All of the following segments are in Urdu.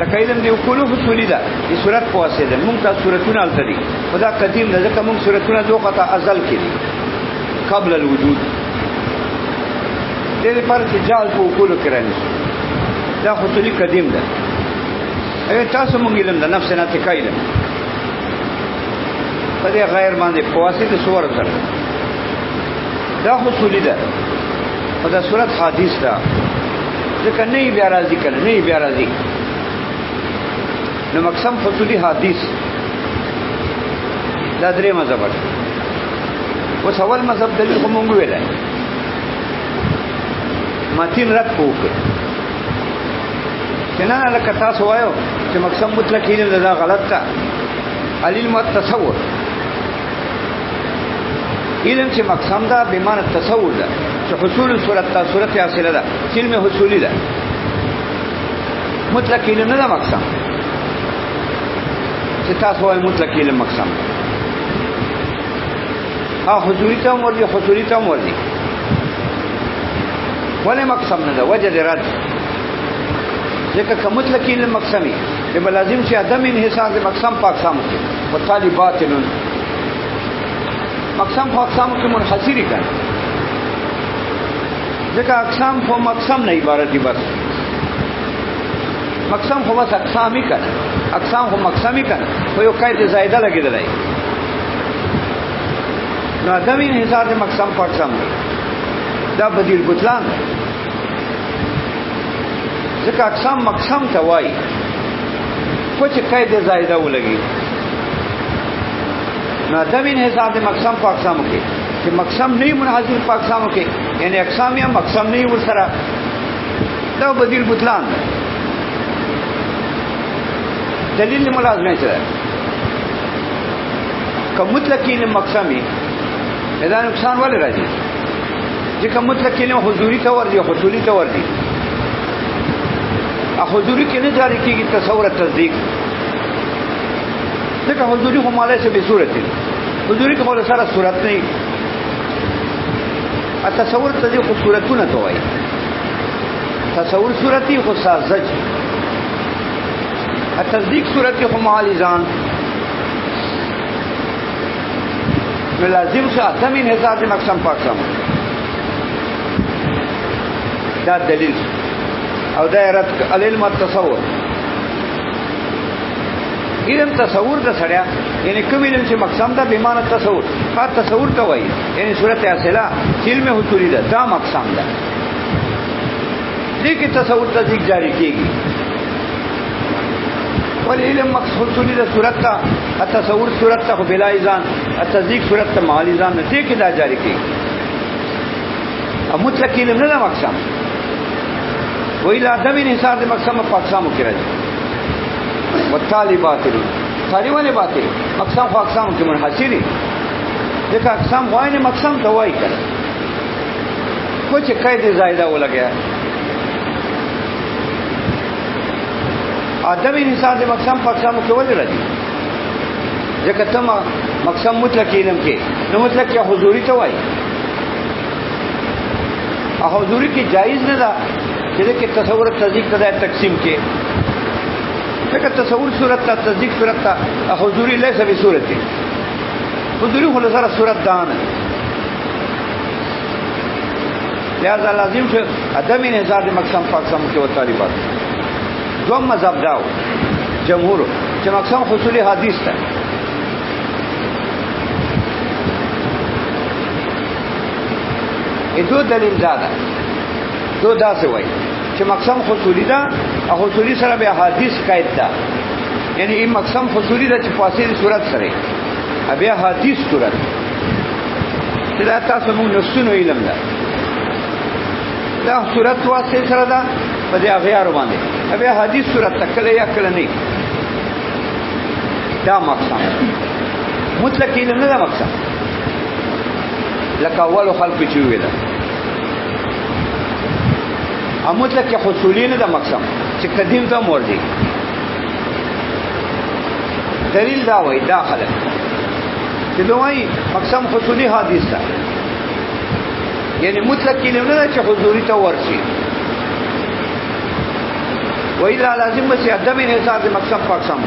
لکه علم دی اکولو حصولی ده دی صورت پواسه ده مونږ تا صورتونه الته دي خدا قدیم ده ځکه مونږ صورتونه دوه قطع ازل کې دي قبل الوجود دې لپاره چې جال په اکولو کې رانیسو دا حصولی قدیم ده اگر تاسو مونږ علم ده نفس ناطقه علم په دې غیر باندې پواسه ده صور سره دا حصولی ده او دا صورت حدیث ده ځکه نه بیا راځي کنه نه بیا راځي نو مقسم حصولی حدیث دا درې مذهب دي اوس اول مذهب دلیل خو مونږ ویلای ماتین رد کوکه چې نه لکه تاسو وایو چې مقسم مطلق علم دا غلط ده علم التصور علم چې مقسم ده به معنی تصور ده چې حصول صورت تا صورت حاصله ده علم حصولی ده مطلق علم نه ده مقسم چې تاسو وایي مطلق علم مقسم ها حضوری ته ورځي حصولی ته ورځي ولې مقسم نه ده وجه د رد ځکه که مطلق علم مقسمي به لازم چې عدم انحصار د مقسم په اقسام کې وطالب باطل مقسم په اقسام کې منحصري کړي ځکه اقسام خو مقسم نه عبارت دي بس مقسم خو بس اقسامي کړي اقسام خو مقسمي کړي خو یو قاعده زائده لګیدلای نو عدم انحصار د مقسم په اقسام دا بدیل بطلان ځکه اقسام مقسم ته وایي خو چې قاعده زائده ولګي نو عدم انحصار د مقسم په اقسام کې چې مقسم نه منحصر په اقسام کې یعنی اقسام یا مقسم نه ورسره دا بدیل بطلان دلیل ملازمه څه ده که مطلق علم مقسمي دا نقصان ولې راځي ځکه مطلق علم حضوري ته ورځي حصولي ته ورځي حضوري کې نه جاری کېږي تصور تصدیق ځکه حضوري خو مالای څه به صورت دي حضوري کې مولا سره صورت نه تصور تصدیق خو صورتونه ته وایي تصور صورتي خو ساذج تصدیق صورتي خو معالجان نو لازم شه عدم انحصار د مقسم په اقسام دا دلیل او دا رد علم التصور علم تصور د سړیا یعنی کوم علم چې مقسم ده به معنی تصور ها تصور ته وایي یعنی صورت حاصله علم حصولی ده دا مقسم ده دې کې تصور تصدیق جاری کیږي ول علم حصولی ده صورت ته تصور صورت ته بلا ایزان تصدیق صورت ته مال ایزان نه دې کې دا جاری کیږي مطلق علم نه مقسم وإلى عدم انحصار د مقسم په اقسامو کې راځي وطالب باطل طالبانه باطل مقسم خو اقسام کې منحصري ځکه اقسام وای نه مقسم ته وای کړه خو چې قاعده زائده ولګیا عدم انحصار د مقسم په اقسامو کې ولې راځي ځکه ته مقسم مطلق علم کې نو مطلق یا حضوري ته وای حضوري کې جایز نه ده چې کې تصور تصدیق ته تقسیم کې ځکه تصور صورت ته تصدیق صورت ته حضوري ليس بصورت حضوري خو سره صورت دان لہذا لازم شه عدم انحصار د مقسم په اقسام کې وطالبات دوم مذهب داو جمهور چې مقسم حصولي حدیث ده دو دلیل دادا دو دا څه وایي چې مقسم حصولی ده او حصولی سره به حدیث قید ده یعنی این مقسم حصولی ده چې فاصله صورت سره بیا حدیث صورت دا تاسو موږ نسونو علم ده دا صورت واسطه سره ده په دې اغیار باندې بیا حدیث صورت تکله یا کله نه دا مقسم مطلق علم نه ده مقسم لکه اول خلق چې ویل مطلق حصولی نه ده مقسم چې قدیم ته مرضی دلیل دا وای داخله چې دوی مقسم حصولی حدیث ده یعنی مطلق علم نه چې حضوري ته ورشي وإذا لازم بس عدم انحصار د مقسم په اقسام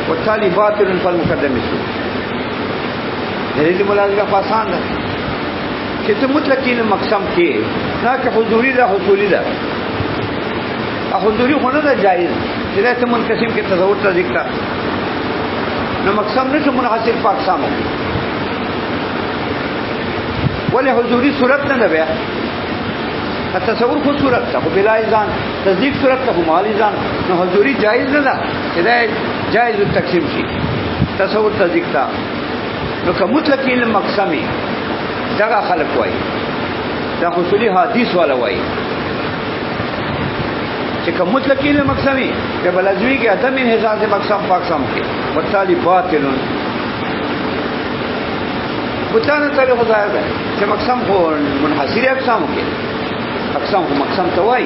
والتالي باطل فالمقدم سو دلیل ملازمه آسان ده چې ته مطلق کینه مقسم کې نه کې حضوری ده حصولی ده حضوری خونه ده جایز چې ته منقسم کې تصور ته ذکر نو مقسم نشو منحصر په اقسامو ولی حضوری صورت نه ده بیا التصور خود صورت ته خو بلا ایزان تصدیق صورت ته مال ایزان نو حضوری جایز نه ده دا جایز التقسیم شي تصور تصدیق تا نو که مطلق علم مقسمی دغه خلق وای دا حصولی حدیث والا وای چې که مطلق علم مقسمی که بلازمی کې عدم انحصار د مقسم په اقسام کې وتعالی باطل بوتانه تعالی خدای ده چې مقسم خو منحصر اقسام کې اقسام خو مقسم ته وای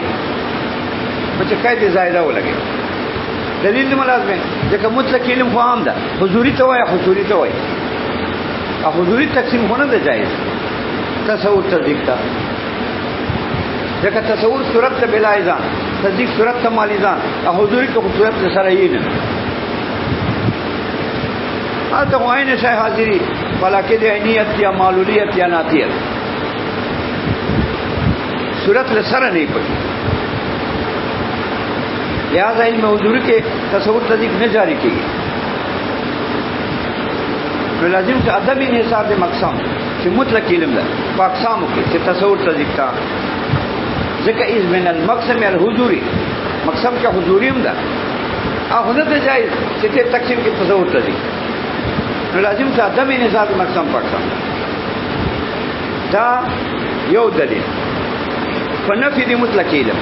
په چې قاعده زائده ولګي دلیل ملازمه چې مطلق علم خو عام ده حضوری ته وای حضوری ته وای حضوری تقسیم ہونا ده جائز تصور تصدیق تا ځکه تصور صورت ته بلا ایزان تصدیق صورت ته مال ایزان حضوری ته صورت سره یې نه هغه عین شای حاضری ولکه د عینیت یا معلولیت یا ناتیت صورت له سره نه پټي لہذا علم حضوری کې تصور تصدیق نه جاری کیږي لازم چې ادب انحصار د مقسم چې مطلق علم ده په اقسامو کې چې تصور تصدیق تا ځکه از من المقسم الحضوري مقسم کې حضوري هم ده هغه نه جایز چې تقسیم کې تصور تصدیق لازم چې ادب انحصار د مقسم په اقسام دا یو دلیل په نفي د مطلق علم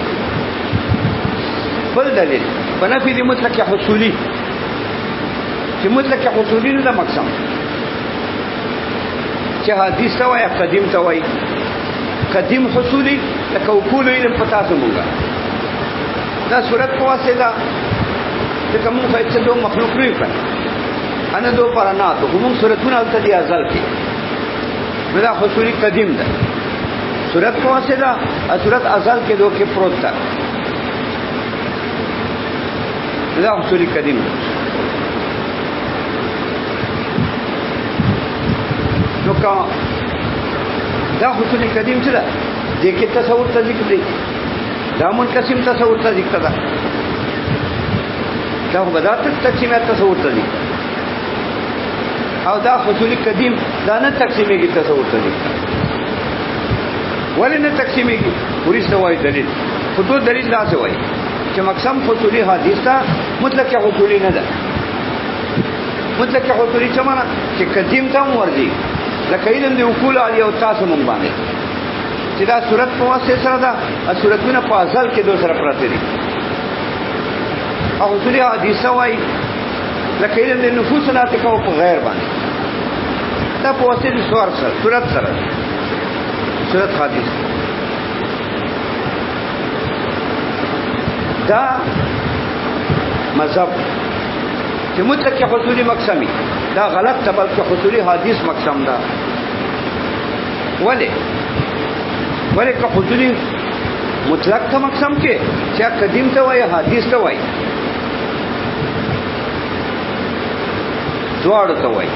بل دلیل په نفي د مطلق حصولي چې مطلق حصولي نه ده مقسم چې حدیث ته وای قدیم ته وای قدیم حصولي لکه وکول علم پتا سمونګه دا صورت په واسطه چې کوم فائدې دو مخلوق لري انا دو پرانا ته کوم صورتونه الته دی ازل کې دا حصولي قدیم ده صورت په واسطه صورت ازل کې دوه کې پروت ده دا حصولي قدیم ده نو کا دا حصول قدیم څه ده د کې تصور تصدیق دی دا منقسم تصور تصدیق ده دا بدات تقسیمات تصور تصدیق او دا حصول قدیم دا نه تقسیمي کې تصور تصدیق ولې نه تقسیمي کې پوری سوای دلیل خود دلیل دا سوای چې مقسم حصولي حدیث تا مطلق حصولي نه ده مطلق حصولي څه معنا چې قدیم ته ورځي لکه علم دی وکول علی او تاسو مونږ باندې چې دا صورت په واسطه سره دا صورتونه په ازل کې دوه سره پراته دي او حصولي حدیث وای لکه علم دی نفوس نه تکو په غیر باندې دا په واسطه د صورت سره صورت حدیث دا مذهب چې مطلق حصولي مقسمي دا غلط ته بلکې حصولي حدیث مقسم ده ولی که حصولي مطلق ته مقسم کې چې قدیم ته وایي حدیث ته وایي دواړو ته وایي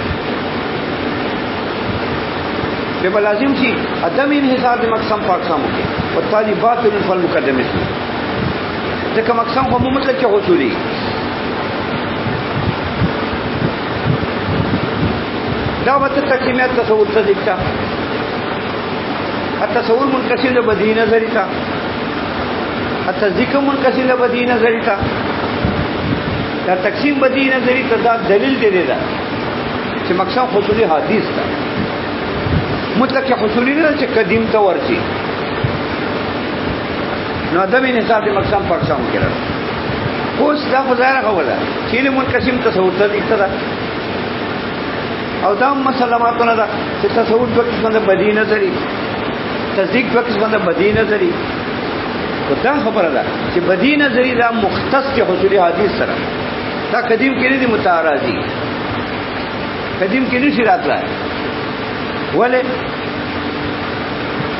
چې لازم شي عدم انحصار د مقسم په اقسامو کې او تعالی باطل فالمقدم شي ځکه مقسم خو مطلق کې حصولي دا وته تقسیمات تصور تصدیق تا التصور منقسم له بدی نظری تا التصدیق منقسم له بدی نظری تا دا تقسیم بدی نظری تا دا دلیل دی دا چې مقصد حصولی حدیث تا مطلق حصولی نه چې قدیم ته ورچی نو ادم انحصار د مقسم په اقسام کې راځي اوس دا خدای راغوله چې منقسم تصور تصدیق تا او دا مسلماتونه ده چې تصور په قسمه د بدی نظری تصدیق په قسمه د بدی نظری دا خبره ده چې بدی نظری دا مختص کې حصول حدیث سره دا قدیم کې نه دي متعارضی قدیم کې نشي راتلای ولې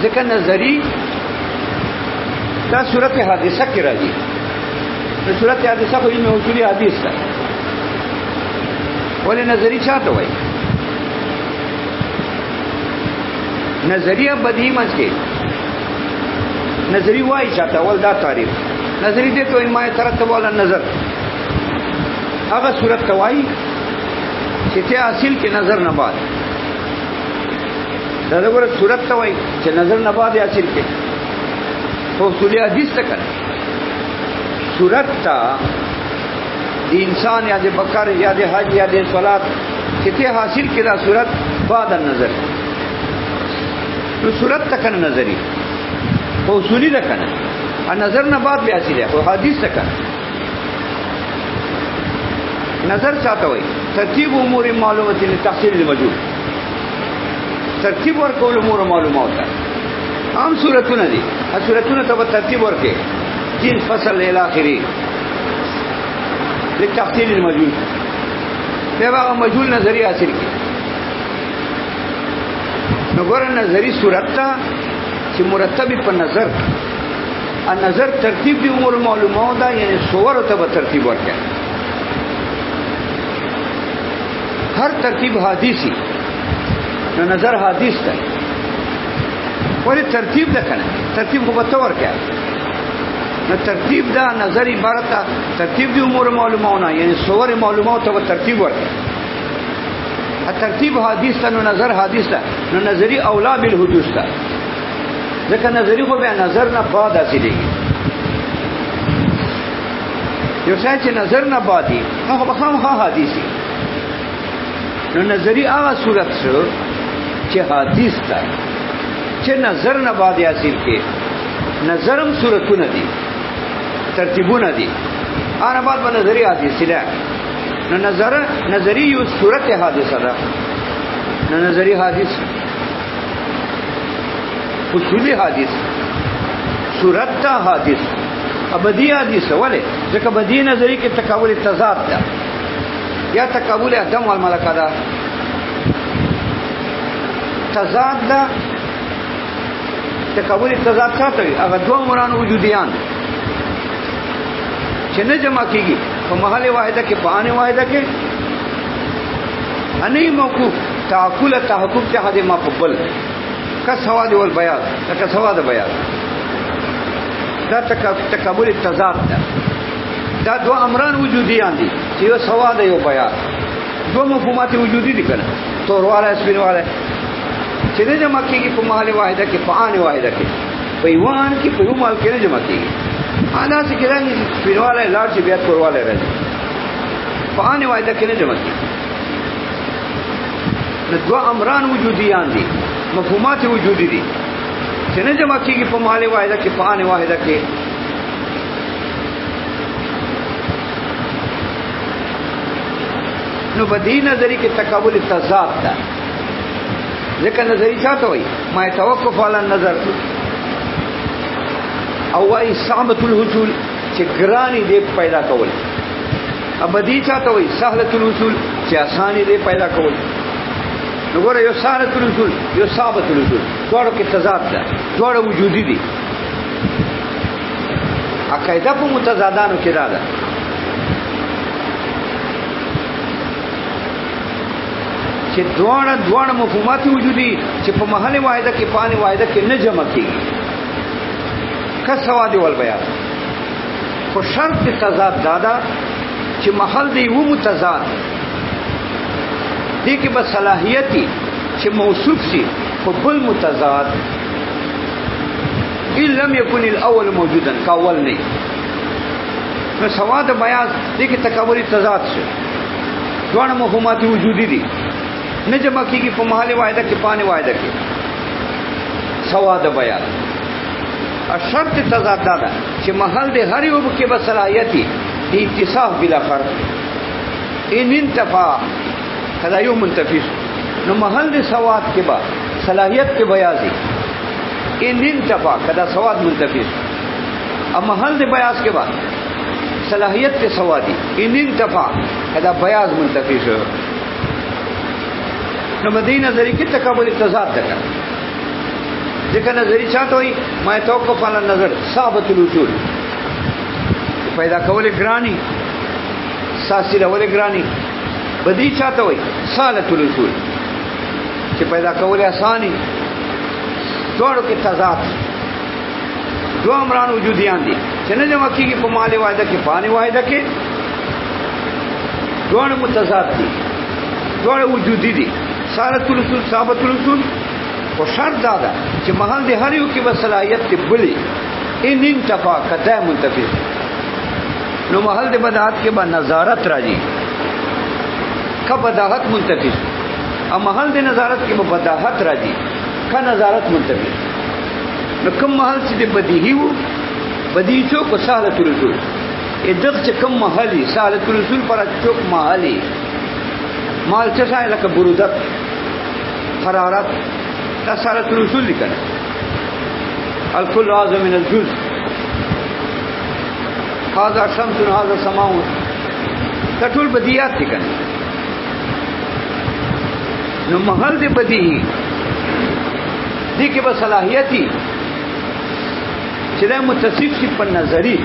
ځکه نظری دا صورت حادثه کې راځي نو صورت حادثه خو علم اصولي حدیث ده. ولې نظری چاته وایي؟ نظریه بدیهی منځ کې نظری وایي چاته ول دا تعریف نظری دې ته ما ترتب ولا نظر هغه صورت ته وایي چې ته اصل کې نظر نه بعد دا وګوره صورت ته وایي چې نظر نه بعد اصل کې خو اصولي حدیث ته کړه صورت ته د انسان یا د بکر یا د حج یا د صلات چې ته حاصل کړه صورت بعد النظر نو صورت ته کنه نظری او اصولي ده کنه ا نظر نه بعد بیا اصلي او حدیث ته کنه نظر چاته وای ترتیب امور معلومات لتحصيل الموجود ترتیب ورکول امور معلومات عام صورتونه دي ا صورتونه ته ترتیب ورکې تین فصل الى اخره لتحصيل الموجود دا مجهول نظری حاصل کی نو ګور نظری صورت ته چې مرتب په نظر ا نظر ترتیب دی امور معلومات دا یعنی صور ته به ترتیب ورکړي هر ترتیب حدیثی نو نظر حدیث ده ولی ترتیب ده کنه ترتیب خو به تور کې نو ترتیب دا نظر عبارت ترتیب دی امور معلومات یعنی صور معلومات ته ترتیب ورکړي ترتیب حدیث ته نو نظر حدیث ده نو نظری اولا بالحدوث ده ځکه نظری خو به نظر نه بعد حاصلېږي یو څه چې نظر نه بعدي هغه به هم حدیثي نو نظری هغه صورت شو چې حدیث ده چې نظر نه بعد حاصل کې نظرم صورتونه دي ترتیبونه دي انا بعد به نظری حدیث ده نو نظری یو صورت حادثه ده نو نظری حدیث اصولی حدیث صورت تا حدیث ابدی حدیث ولی ځکه بدی نظری کې تکامل تضاد ده یا تکامل عدم والملکه ده تضاد ده تکامل تضاد څه وي هغه دوه مران وجودیان چې نه جمع کیږي په محل واحده کې بان واحده کې اني موقوف تعقل تحقق ته حد ما قبل کا سواد ول بیان کا سواد بیان دا تکامل تضاد ده دا دو امران وجودیان دي چې یو سواد یو بیان دو مفهومات وجودي دي کنه تورواله سپینواله چې نه جمع کیږي په محل واحده کې بان واحده کې په یوان کې په یو مال کې نه جمع کیږي انا چې کله سپینواله لار چې بیا تورواله راځي بان واحده کې نه جمع کیږي نو دو امران وجودیان دي مفهومات وجودی دي چې نه جمع کیږي په محل واحده کې په ان واحده کې نو بدی نظری کې تقابل تضاد ده ځکه نظری چاته وایي ما توقف علی النظر او وايي صعبه الحصول چې ګرانی دې پیدا کول ابدی چاته وایي سهله الحصول چې اسانی دې پیدا کول نګوره یو سهله الحصول یو صعبه الحصول ټول کې تضاد ده ټول وجودي دي عقیده په متضادانو کې راځي چې دوه مفهومات وجودي چې په محل واحده کې پانی واحده کې نه جمع کیږي کا سواد ول بیان خو شرط تضاد دادا چې محل دی و متضاد دي کې بس صلاحيتي چې موصوف شي خو بل متضاد ان لم يكن الاول موجودا کاول نه نو سواد بیان دي کې تکامل تضاد شي دوه مفهومات وجودي دي نه جمع کیږي په محل واحده کې پانی واحده کې سواد بیان شرط تضاد ده چې محل د هر یو کې به صلاحيتي اتصاف بلا فرق ان انتفا کدا یو منتفی نو محل د سواد کې به صلاحيت کې بیازي ان انتفا کدا سواد منتفی ا محل د بیاز کې به صلاحيت کې سوادي ان انتفا کدا بیاز منتفی شو نو مدینه نظری کې تقابل تضاد ده ځکه نظری چاته وي ما توقف علی النظر ثابت الوصول پیدا کول ګرانی ساسیله ول ګرانی بدی چاته وای سالت الاصول چې پیدا کول آسانی دوړو کې تضاد دو امران وجودیان دي چې نه جمع کیږي په مال واحده کې پانی واحده کې دوړو متضاد دي دوړو وجودي دي سالت الاصول ثابت الاصول او شرط دا ده چې محل د هر یو کې صلاحیت دی بلی ان انتفا کدا منتفی نو محل د بدعت کې با نظارت راځي کا بداحت منتفی او محل د نظارت کې با بداحت راځي کا نظارت منتفی نو کوم محل چې د بدیهی وو بدیهی چوک سالت الاصول ادغ چې کوم محلي سالت الاصول پر چوک محلي مال څه ځای لکه برودت حرارت دا سالت الاصول لیکل الكل اعظم من الجزء هذا شمس هذا سماء دا ټول بدیهات دي کنه نو محل دې بدیهی دي کې به صلاحیتي چې دا متصف شي په نظری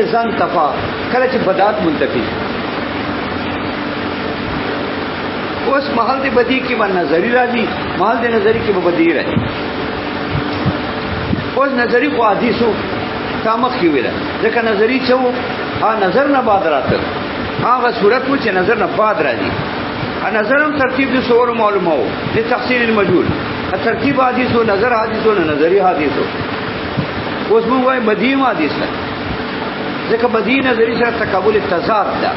اذن تفا کله چې بدعت منتفی اوس محل دې بدی کې به نظری راځي محل دې نظری کې به بدی راځي اوس نظری خو حدیثو تامخ کې ویل ځکه نظری چې وو نظر نه بعد راته هغه صورت و چې نظر نه بعد راځي نظرم ترتیب د صور معلومه وو د تفصیل المجهول ترتیب حدیث و نظر حدیث و نظری حدیث اوس موږ وايي بدی حدیث نه ځکه بدی نظری سره تقابل تضاد ده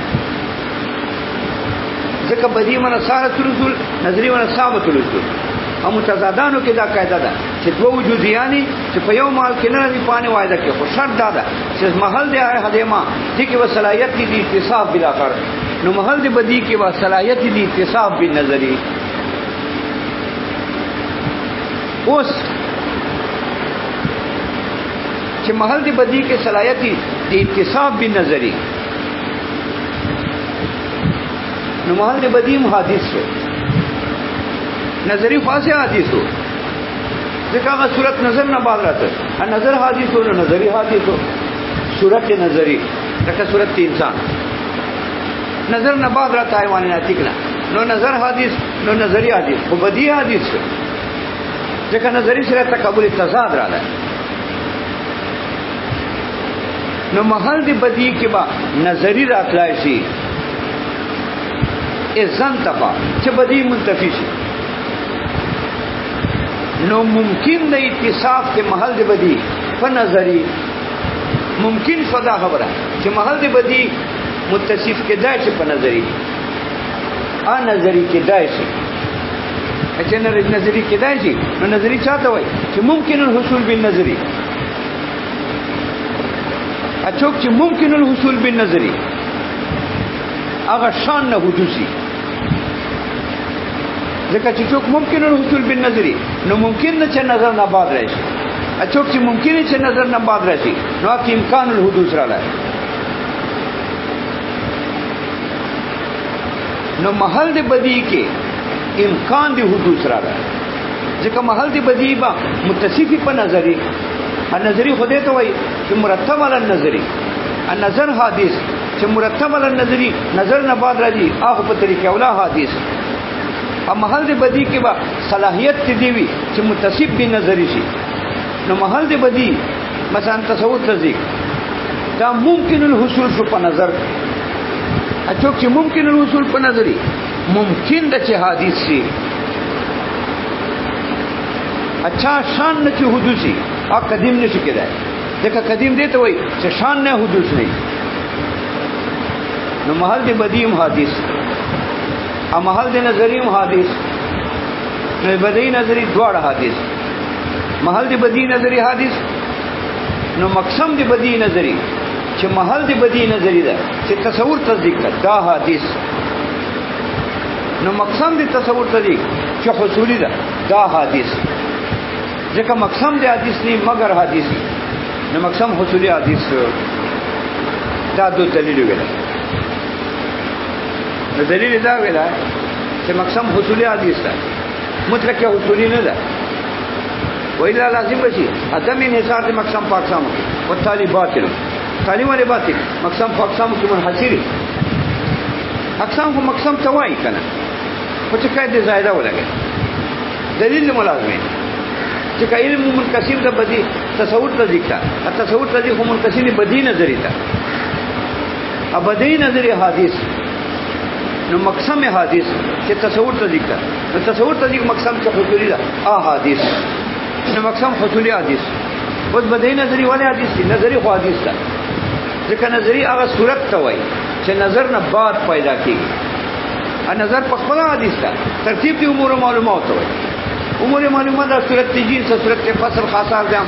ځکه بدی من سارت رسول نظری من ثابت رسول هم متضادانو کې دا قاعده ده چې دوه وجودیانی چې په یو مال کې نه راځي پانی وایده کې خو شرط دا ده چې محل دی هدیما دي کې وصلاحیت دي اتصاف بلا کار نو محل دی بدی کې وصلاحیت دي اتصاف بالنظری اوس چې محل دی بدی کې صلاحیت دي اتصاف بالنظری نو محل دی بدی حدیث شو نظری خاصه حدیث ہو ذکر کا صورت نظر نہ بعد رہتا ہے نظر حدیث ہو نظری حدیث ہو صورت نظری رکھا صورت انسان نظر نہ بعد رہتا ہے وانی ناتکنا نو نظر حدیث نو نظری حدیث وہ بدی حدیث ہو ذکر نظری سے رہتا قبول تضاد رہا ہے نو محل دی بدی کے با نظری راتلائے سی اذن تفا چھ بدی منتفی سی نو ممکن د اتصاف کے محل د بدی فنظری ممکن فدا خبره چې محل د بدی متصف کې دای شي په نظری نظری کې دای شي چې نظری کې دای شي نو نظری چاته وای چې ممکن الحصول بالنظری اچوک چې ممکن الحصول بالنظری هغه شان نه حدوثي ځکه چې څوک ممکن الحصول بالنظری نو ممکن نه چې نظر نه بعد راشي څوک چې ممکن چې نظر نه بعد راشي نو کې امکان الحدوث راځي نو محل د بدی کې امکان د حدوث راځي ځکه محل د بدی با متصفی په نظری نظری خدای ته وای چې مرتب علی النظری النظر حدیث چې مرتب علی النظری نظر نه بعد راځي هغه په طریقې اوله حدیث اب محل دی بدی کې با صلاحیت تی دیوی چې متصف به نظری شي نو محل دی بدی مثلا تصور تصدیق دا ممکن الحصول شو په نظر اچوک چې ممکن الحصول په نظری ممکن د چې حدیث شي اچھا شان نه چې حدوثي ا قدیم نشي کېدای ځکه قدیم دی ته وای چې شان نه حدوث نه نو محل دی بدیم حدیث محل د نظریم حدیث نو بدی نظری دوړ حدیث محل د بدی نظری حدیث نو مقسم د بدی نظری چې محل د بدی نظری ده چې تصور تصدیق دا حدیث نو مقسم د تصور تصدیق چې حصولی ده دا حدیث ځکه مقسم د حدیث نه مگر حدیث نو مقسم حصولی حدیث دا دو دلیل ویل دلیل دا ویلا چې مقسم حصولی حدیث ده مطلق حصولی نه ده وإلا لازم بشي عدم انحصار دي مقسم په اقسام والتالي باطل تالي ولې باطل مقسم په اقسام کې منحصر اقسام کو مقسم توای کنه خو چې قاعده زائده ولګي دلیل ملازمه چې علم منقسم د بدی تصور ته ذکر تصور ته ذکر منقسم بدی نظری ته ابدی نظری حدیث نو مقسم حدیث چې تصور ته ذکر نو تصور ته ذکر مقسم څه حصولی ده حدیث نو مقسم حصولی حدیث اوس بدی نظری ولې حدیث دي نظری خو حدیث ده ځکه نظری هغه صورت ته وایي چې نظر نه بعد پیدا کیږي ا نظر په خپل حدیث ده ترتیب دی امور معلومات وایي امور معلومات د صورت تجین سره صورت فصل خاصه ده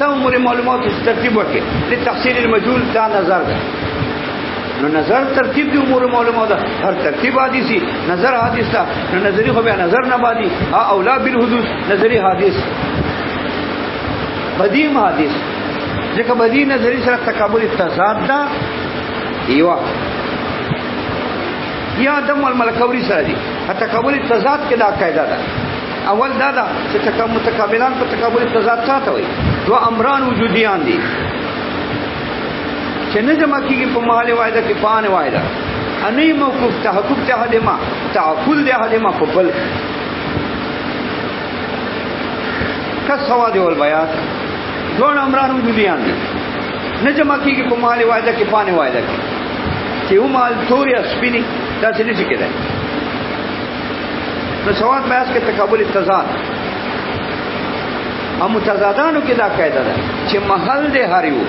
دا امور معلومات ترتیب ورکړي لتحصیل المجهول دا نظر ده نو نظر ترتیب دی امور معلومات ده هر ترتیب حدیثی نظر حدیث ده نو نظری خو بیا نظر نه بادي اولا بالحدوث نظری حدیث بدیم حدیث ځکه بدی نظری سره تقابل تضاد ده ایوا یا دم الملکوری سره دي تقابل تضاد کې دا قاعده ده اول دا دا چې متقابلان په تقابل تضاد څه وایي دو امران وجودیان دي چې نه جمع کیږي په محل واحده کې پان واحده اني موقوف تحقق ته حدما تعقل ده حدما په بل کا سواد ول بیان دو امران وجودیان دي نه جمع کیږي په محل واحده کې پان واحده کې چې هم توري سپینی دا څه نشي کېدای نو سواد بیاس کې تقابل تضاد او متضادانو کې دا قاعده ده چې محل دې هر یو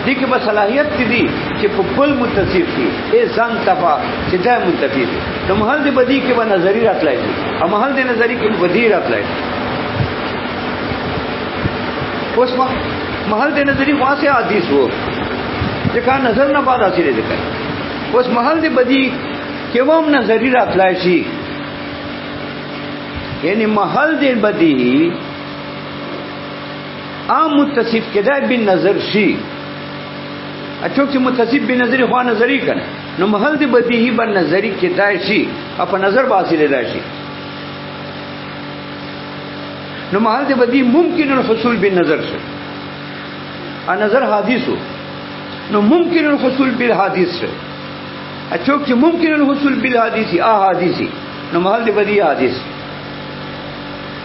دي کې به صلاحیت دي چې په بل متصف دي ای ځان تفا چې دا متصف دي نو محل دې بدی کې به نظری راتلای او محل دې نظری کې بدی راتلای اوس محل دې نظری واسه حدیث وو ځکه نظر نه بعد حاصل دي کوي اوس محل دې بدی کې ووم نظری راتلای شي یعنی محل دې بدی عام متصف کېدای بن نظر شي اچوک چې متصف بن نظری خو نظری کنه نو محل دې بدیهی بن نظری کېدای شي په نظر حاصل دی شي نو محل دې بدی ممکن الحصول بالنظر شي ا نظر حدیثو نو ممکن الحصول بالحدیث شي اچوک چې ممکن الحصول بالحدیثی حدیثی نو محل دې بدی حدیث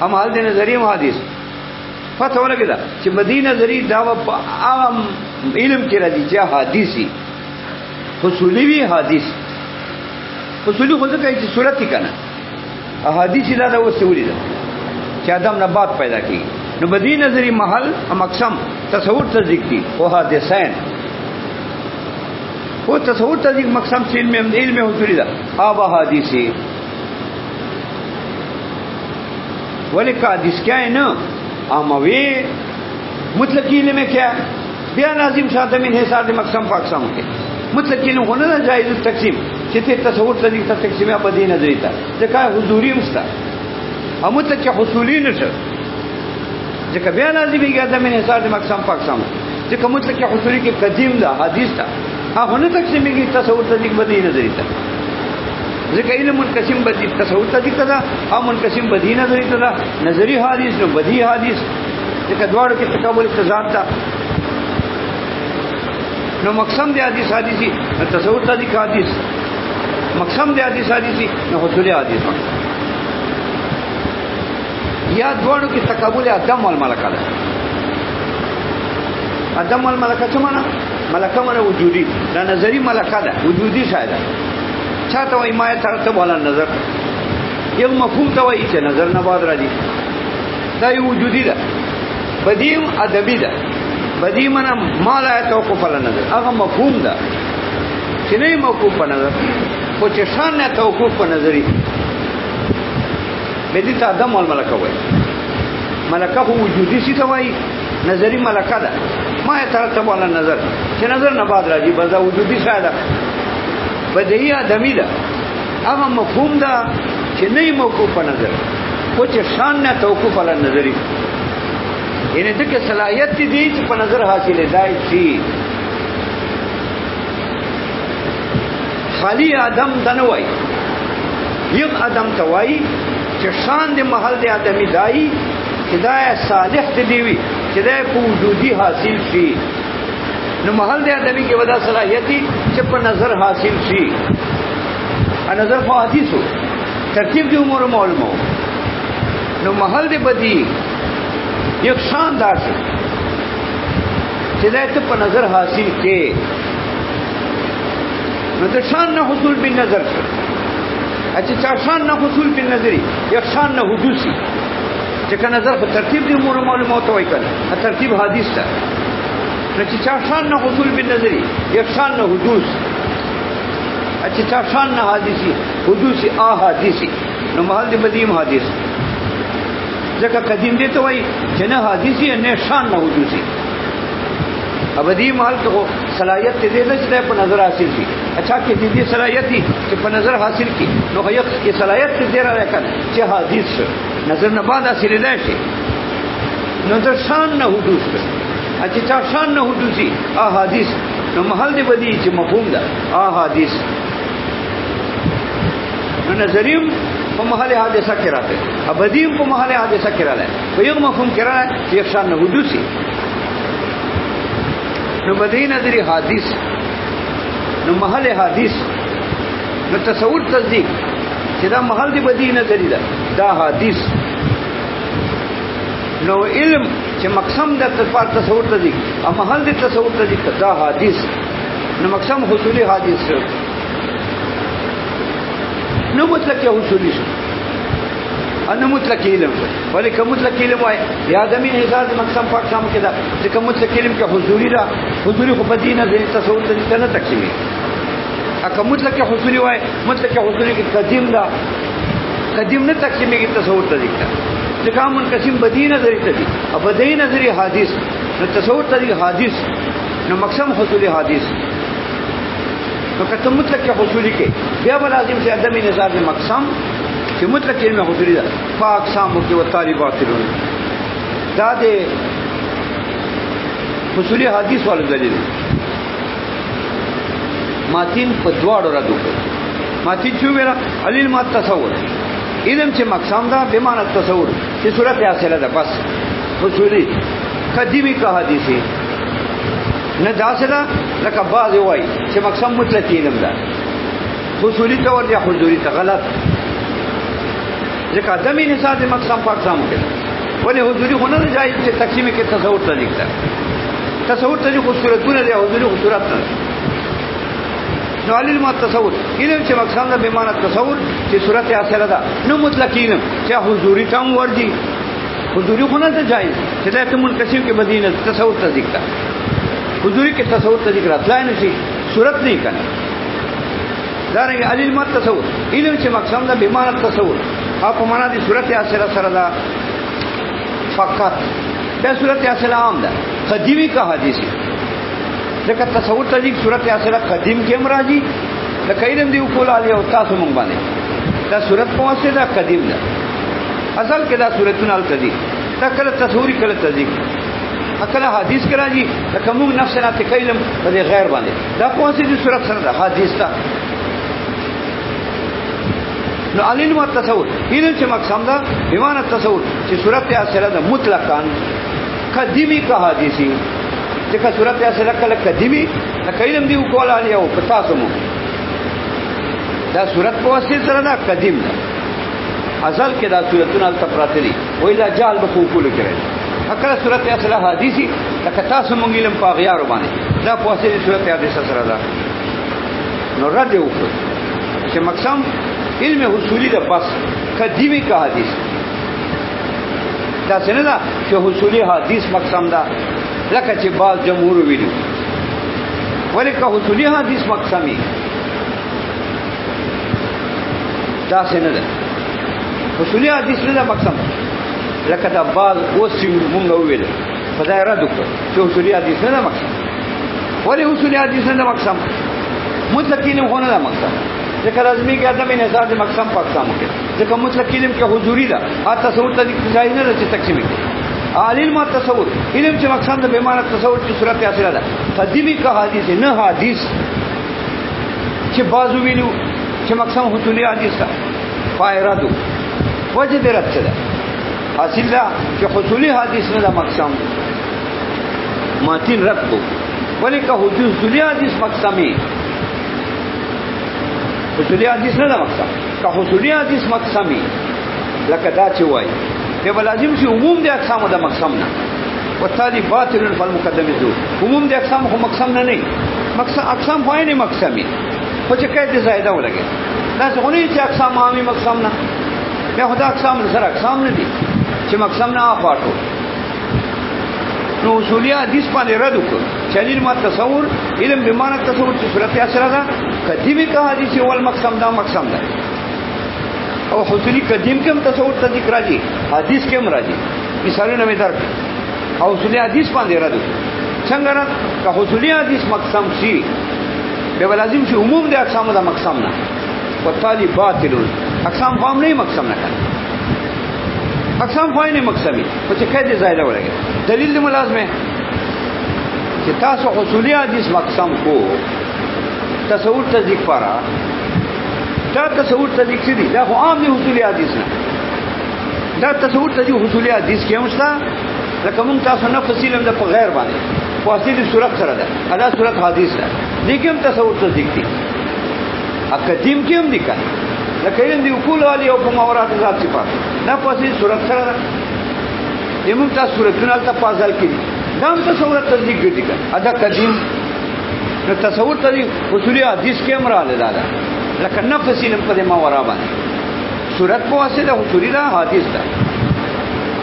هم حال دې نظری حدیث فتح ولګی دا چې بدی نظری دا عام علم کې راځي چې حدیثي حصولی وی حدیث حصولی خو ځکه چې صورت کنه احادیث دا د وسولې ده چې ادم نه بعد پیدا کیږي نو بدی نظری محل هم اقسام تصور تصدیق دي او حادثین او تصور تصدیق مقسم چې علم حصولی ده اب حدیثي ولکه حدیث کیا ہے نا اموی مطلق علم کیا بیا لازم شاته من حساب د مقسم فاقسم کې مطلق علم هونه نه جایز تقسیم چې ته تصور طریق ته تقسیم په دین نظر ته ځکه حضوري مستا او مطلق حصولی نشه ځکه بیا لازم یې د من حساب د مقسم فاقسم ځکه مطلق حصولی کې قدیم ده حدیث ده هغه تقسیم کې تصور طریق په دین نظر ته ځکه علم منقسم بدی تصور طریق ته او منقسم بدی نظر ته نظری حدیث نو بدی حدیث ځکه دواړو کې تقابل تضاد ده نو مقسم دی حدیث حدیثی تصور طریق حدیث مقسم دی حدیث حدیثی نو حصول حدیث یا دواړو کې تقابل ادم والملکه ده ادم والملکه څه معنا ملکه معنا وجودی دا نظری ملکه ده وجودی شاید چاته وای ما ترتب ولا نظر یو مفهوم ته وای چې نظر نه بعد راځي دا یو وجودی ده بدیم ادبی ده بدی معنا ما لا توقف على نظر هغه مفهوم ده چې نه موقوف په نظر خو چې شان نه توقف په نظری بدی ته ادم والملکه وای ملکه هو وجودی شي ته وای نظری ملکه ده ما ترتب ولا نظر چې نظر نه بعد راځي بس دا وجودی شاید بدیهی آدمی ده هغه مفهوم ده چې نه موقوف په نظر خو چې شان نه توقف علی نظری یعنی دغه صلاحیت دي چې په نظر حاصله دای شي خالی آدم دنوي یو آدم توای چې شان د محل د آدمی دای چې دا صالح دی وي چې دا په وجودي حاصل شي نو محل د ادمي کې ودا صلاحيتي چې په نظر حاصل شي ا نظر په حدیثو ترتیب دی امور معلومه نو محل د بدی یو شاندار شي چې دا ته په نظر حاصل کې نو د شان نه حصول په نظر اچھا شان نه حصول په نظری یو شان نه حدوثي چې که نظر په ترتیب دی امور معلومات وای کړه ترتیب حدیث ده نو چې شان نه حصول په نظری یو شان نه حدوث اچھا شان نه حادثي حدوثي احادثي نو محل دی بدیم حدیث ځکه قدیم دی ته وای چې نه حادثي نه شان نه حدوثي ابدی محل کو صلاحیت دې دې چې په نظر حاصل شي اچھا کې دې صلاحیت دي چې په نظر حاصل کی نو هيڅ کې صلاحیت دې راکړه چې حدیث نظر نه بعد حاصل نه شي نظر شان نه حدوث اچھا شان نه حدوثي احادیث نو محل دې بدی چې مفهوم ده احادیث نو نظریم په محل حادثه کې راځي ابدیم په محل حادثه کې راځي په یو مفهوم کې راځي چې شان نه حدوثي نو بدی نظری حدیث نو محل حدیث نو تصور تصدیق چې دا محل دی بدی نظری دا حدیث نو علم چې مقسم د تصور تصدیق او محل دی تصور تصدیق دا حدیث نو مقسم حصولی حدیث نو مطلق یا حصولی شو ان مطلق علم ولی که مطلق علم وای یا زمین حساب مقسم پاک شام کې دا چې کوم مطلق علم کې حضوری را حضوری خو بدینه د تصور ته نه تقسیمي اګه مطلق حضوری وای مطلق حضوری کې قدیم دا قدیم نه تقسیمي کې تصور ته دي چې کوم منقسم بدینه ذری ته دي او بدینه ذری حدیث نو تصور ته دي حدیث نو مقسم حصولی حدیث نو کته مطلق حصولی کې بیا لازم چې ادمي نظام مقسم چې مطلق علم حضوری ده پاک سامو کې وتاری باطلون دا د حصولی حدیث والو دلیل ماتین په دواړو را دوه ماتین چې ویرا علیل ما تصور علم چې مقسم ده به معنی تصور چې صورت حاصله ده بس حصولی قدیمی کا حدیثی نه داسله لکه بعض وای چې مقسم مطلق علم ده حصولی ته ورته حضوری ته غلط ځکه دمي نصاب مقسم پاک سامو کې ولې حضوري هنر جایز چې تقسیم کې تصور ته لیکل تصور ته خو صورتونه دي حضوري خو صورت نه نو علم تصور علم چې مقسم ده به معنی تصور چې صورت اصله ده نو مطلق علم چې حضوري تام وردي حضوري هنر ته جایز چې د منقسم کې مدینه تصور ته ذکر حضوري کې تصور ته ذکر اصلا نه شي صورت نه کنه دارنګ علم تصور علم چې مقسم ده به معنی تصور آپ مانا دی صورت اصله سره دا فقط دا صورت اصله عام ده قدیمی کا حدیثی ځکه تصور تجیک صورت اصله قدیم کې امراضی د کایرم دی کول علی او تاسو مونږ باندې دا صورت په واسطه دا قدیم ده اصل کې دا صورتونه ال تجیک دا کله تصوری کله تجیک اکل حدیث کرا جی کوم نفس نه تکلم په غیر باندې دا په واسطه دی صورت سره دا حدیث تا نو علم تصور علم چې مقسم ده بیمانه تصور چې صورت اصله ده مطلقاً قدیمی کا حدیثی چې کا صورت اصله کله قدیمی لکه علم دی کول علی او پتا سمو دا صورت په واسطه سره ده قدیم ده ازل کې دا صورتونه التفرات دي وإلا جال بقول کړي اکل صورت اصله حدیثی لکه تاسو مونږ علم په غیار باندې دا په واسطه صورت حدیثه سره ده نو رد وکړو چې مقسم علم حصولی ده بس قدیمی کا حدیث دا څنګه ده چې حصولی حدیث مقسم ده لکه چې بعض جمهور ویلو ولیکه حصولی حدیث مقسمی دا څنګه ده حصولی حدیث نه مقسم لکه دا بعض اوس مونږ ویل خدای را دوکړه چې حصولی حدیث نه مقسم ولی حصولی حدیث نه مقسم مطلق علم هونه ده مقسم ذکر ازمی کې ادمي نظام مقسم پاکستان کې ځکه مطلق علم کې حضوري ده ا تصور ته ځای نه رچ تقسیم کې علم تصور علم چې مقصد به معنی تصور چې صورت اصله ده قدیمی کا حدیث نه حدیث چې بازو ویلو چې مقسم حصولی حدیث ده فائرادو وجه درته ده حاصل دا چې حصولي حدیث نه دا مقسم ماتین رد کو ولی که حصولي حدیث مقسمی حصولي حدیث نه دا مقسم که حصولي حدیث مقسمی لکه دا چې وای دی لازم شي عموم د اقسام د مقسم نه والتالي باطل فالمقدم ذو عموم د اقسام خو مقسم نه مقسم اقسام خو نه مقسمی خو چې کله زائده ولګي دا څنګه نه چې اقسام عامي مقسم نه بیا خدا اقسام سره اقسام نه دي چې مقسم نه اپاټو نو اصولي حدیث باندې رد وکړه چلیل ما تصور علم به معنا تصور چې صورت اثر ده قدیمی کا حدیث اول مقسم دا مقسم ده او حصولی قدیم کې هم تصور ته ذکر راځي حدیث کې هم راځي مثالونه مې درک او حصولی حدیث باندې رد څنګه نه که حصولی حدیث مقسم شي به لازم شي عموم د اقسام د مقسم نه والتالي باطل اقسام قوم نه مقسم نه کړي اقسام خو نه مقسمي او چې کله زائده ولګي دلیل ملازمه چې تاسو حصولی حدیث مقسم کو تصور ته ذکر پارا دا تصور ته ذکر دي دا خو عام دي حصولی حدیث نه دا تصور ته حصولی حدیث کې همستا لکه مونږ تاسو نه فصیلم د په غیر باندې فاصله صورت سره ده ادا صورت حدیث ده لیکن تصور ته ذکر دي اقدیم کې هم دي کنه لکه یې دی اقول علی او مورات ذات صفات دا فاصله صورت سره ده یمون تاسو صورتونه ته فاصل کړي دا هم تصور ته ذکر دي ادا قدیم نو تصور ته حصولی حدیث کې هم رااله ده لکه نفس علم په ماورا باندې صورت په واسطه حصولی دا حدیث ده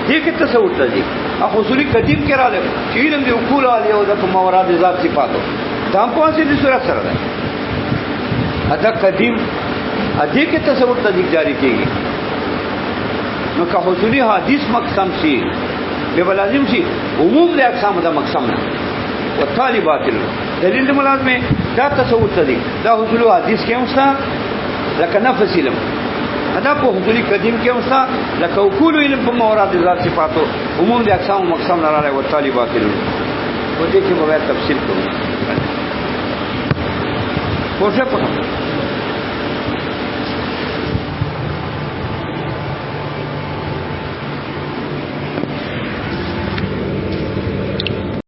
دې کې تصور ته دي او حصولی قدیم کې رااله چې علم دی اقول علی او د ماورا ذات صفاتو دا په واسطه صورت سره ده ادا قدیم ادې کې تصور ته جاری کیږي نو که حصولی حدیث مقسم شي به لازم شي عموم د اقسام د مقسم نه والتالي باطل دلیل ملازمه دا تصور ته دي دا حصولی حدیث کې همستا لکه نفس علم ادا په حصولی قدیم کې همستا لکه اقول علم په مورات ذات صفاتو عموم د اقسام مقسم نه راځي والتالي باطل و دې کې به تفصیل کوو پوښتنه